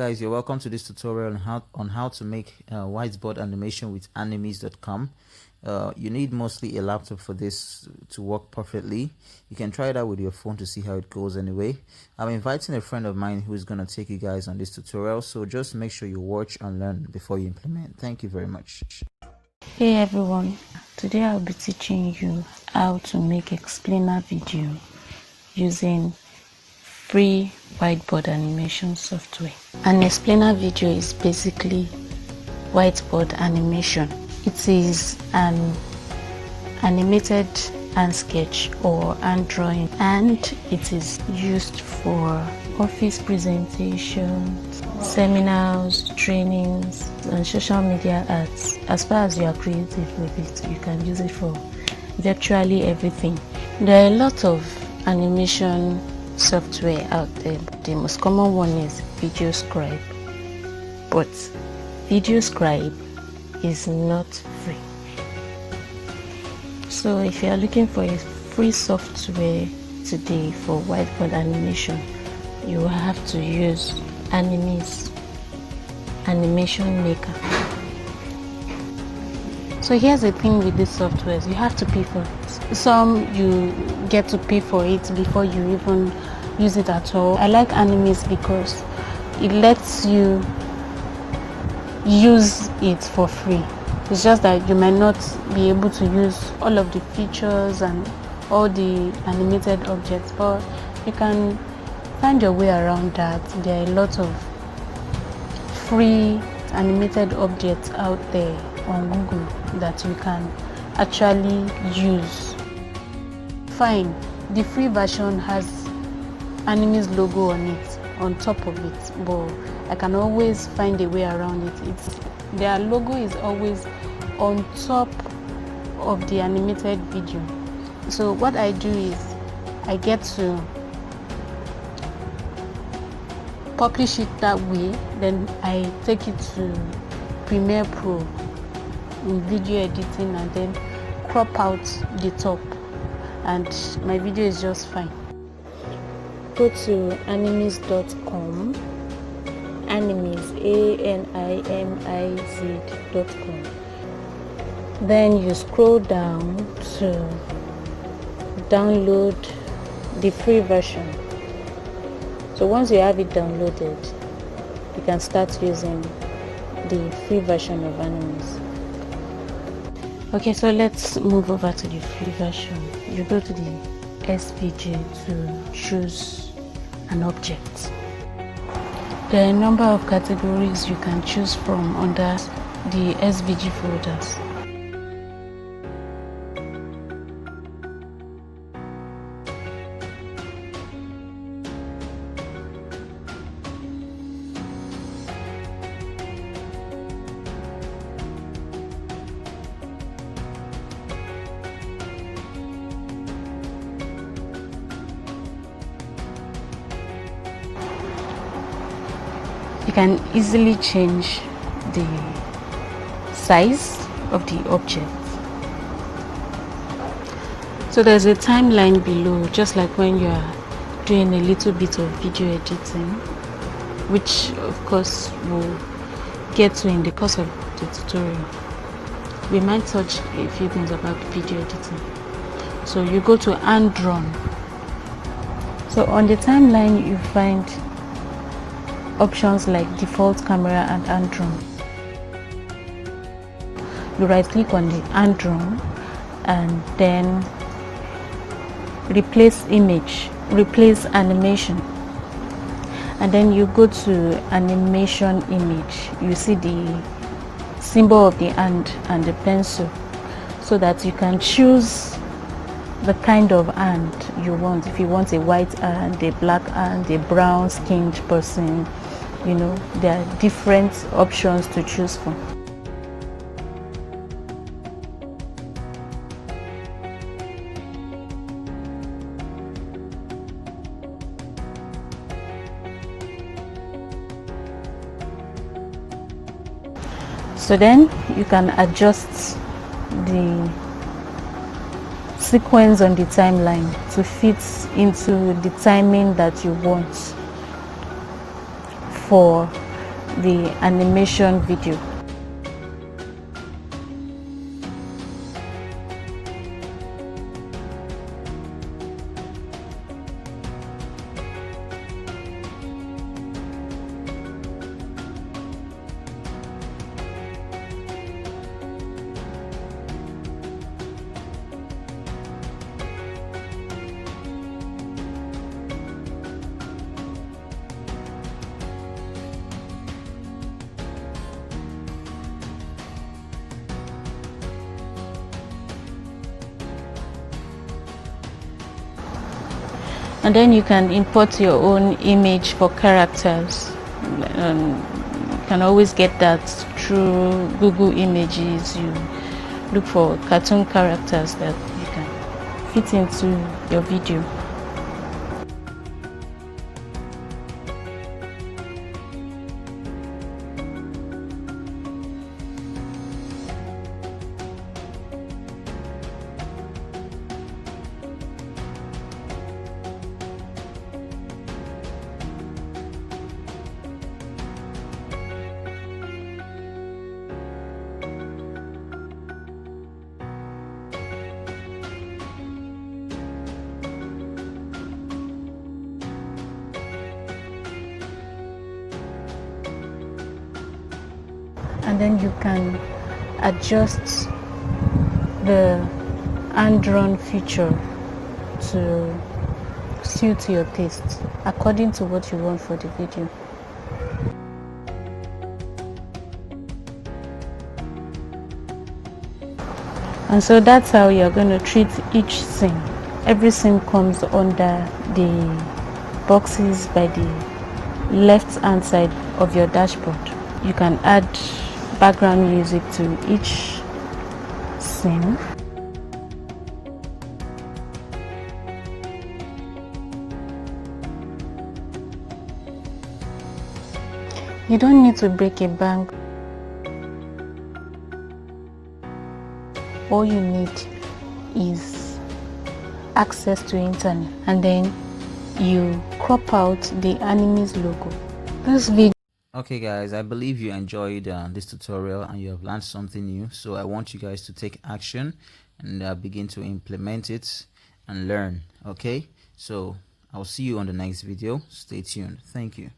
guys, you're welcome to this tutorial on how to make whiteboard animation with Animiz.com. You need mostly a laptop for this to work perfectly. You can try it out with your phone to see how it goes anyway. I'm inviting a friend of mine who is going to take you guys on this tutorial, so just make sure you watch and learn before you implement. Thank you very much. Hey everyone, today I'll be teaching you how to make explainer video using free whiteboard animation software. An explainer video is basically whiteboard animation. It is an animated hand sketch or hand drawing, and it is used for office presentations, seminars, trainings, and social media ads. As far as you are creative with it, you can use it for virtually everything. There are a lot of animation software out there. The most common one is VideoScribe, but VideoScribe is not free. So if you are looking for a free software today for whiteboard animation, you will have to use Animiz Animation Maker. So here's the thing with these softwares, you have to pay for it. Some you get to pay for it before you even use it at all. I like Animiz because it lets you use it for free. It's just that you might not be able to use all of the features and all the animated objects, but you can find your way around that. There are a lot of free animated objects out there on Google that you can actually use. Fine, the free version has Animiz logo on it, on top of it, but I can always find a way around it. Their logo is always on top of the animated video. So what I do is I get to publish it that way, then I take it to Premiere Pro in video editing and then crop out the top, and my video is just fine. Go to animiz.com, Animiz, ANIMIZ.com. Then you scroll down to download the free version. So once you have it downloaded, you can start using the free version of Animiz. Okay, so let's move over to the free version. You go to the SVG to choose an object. There are a number of categories you can choose from under the SVG folders. You can easily change the size of the object. So there's a timeline below, just like when you are doing a little bit of video editing, which of course we'll get to in the course of the tutorial. We might touch a few things about video editing. So you go to hand drawn. So on the timeline you find options like default camera and hand drawn. You right click on the hand drawn and then replace image, replace animation, and then you go to animation image. You see the symbol of the hand and the pencil, so that you can choose the kind of hand you want. If you want a white hand, a black hand, a brown skinned person, you know, there are different options to choose from. So then you can adjust the sequence on the timeline to fit into the timing that you want for the animation video. And then you can import your own image for characters. You can always get that through Google Images. You look for cartoon characters that you can fit into your video. And then you can adjust the hand-drawn feature to suit your taste according to what you want for the video. And so that's how you're going to treat each scene. Every scene comes under the boxes by the left hand side of your dashboard. You can add background music to each scene. You don't need to break a bank. All you need is access to internet, and then you crop out the Animiz logo. This video. Okay guys, I believe you enjoyed this tutorial and you have learned something new. So I want you guys to take action and begin to implement it and learn. Okay, so I'll see you on the next video. Stay tuned. Thank you.